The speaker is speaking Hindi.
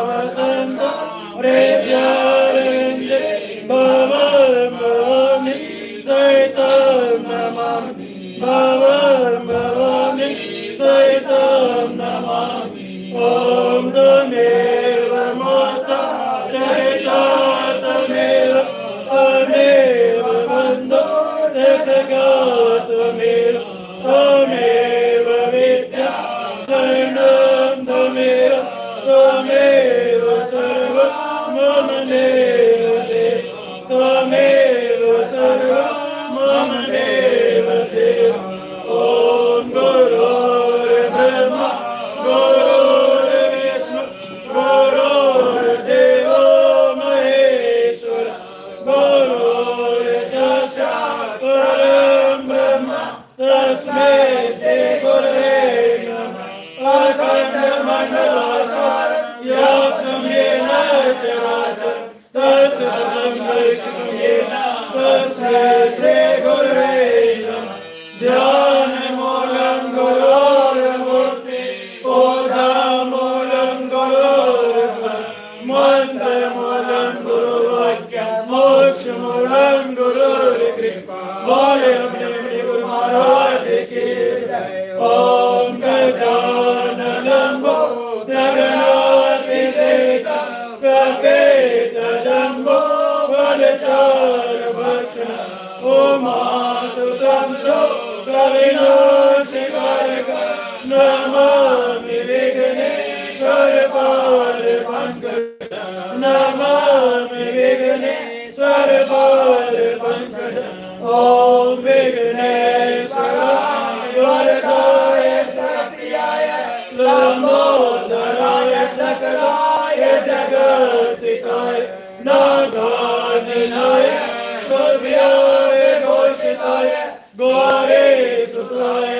वसन्त हृदयारविन्दे भवं भवानि सहितं नमामि भवानि सहितं नमामि ॐ त्वमेव माता च पिता त्वमेव त्वमेव बन्धो च सखा त्वमेव त्वमेव विद्या शरणं त्वमेव सर्वं मम देव त्वमेव सर्वं मम देव ॐ गुरुर्ब्रह्मा गुरुर्विष्णु गुरुर्देवो महेश्वर गुरुर्साक्षात् परं ब्रह्म तस्मै श्री गुरवे नमः अखण्डमण्डलाकारं व्याप्तं येन चराचरं तत्पदं दर्शितं येन तस्मै श्री गुरवे नमः ध्यानमूलं गुरोर्मूर्ति बोधमूलं गुरोर्गुरु मन्त्रमूलं गुरुवाक्यं मोक्षमूलं गुरुर्कृपा बोले अपने अपने गुरु महाराज की जय ॐ गजाननं भूतगणातिसेवितं कपितजम्बो फलचारुभक्षणं उमासुतं शोकविनाशकारकं नमामि विघ्नेश्वरपारपङ्कजं नमामि विघ्नेश्वरपारपङ्कजं ॐ विघ्नेश्वराय वरदाय सत्याय लम्बोदराय सकलाय जगत्पिताय नागाननाय सूर्याय घोषिताय गौरे सुताय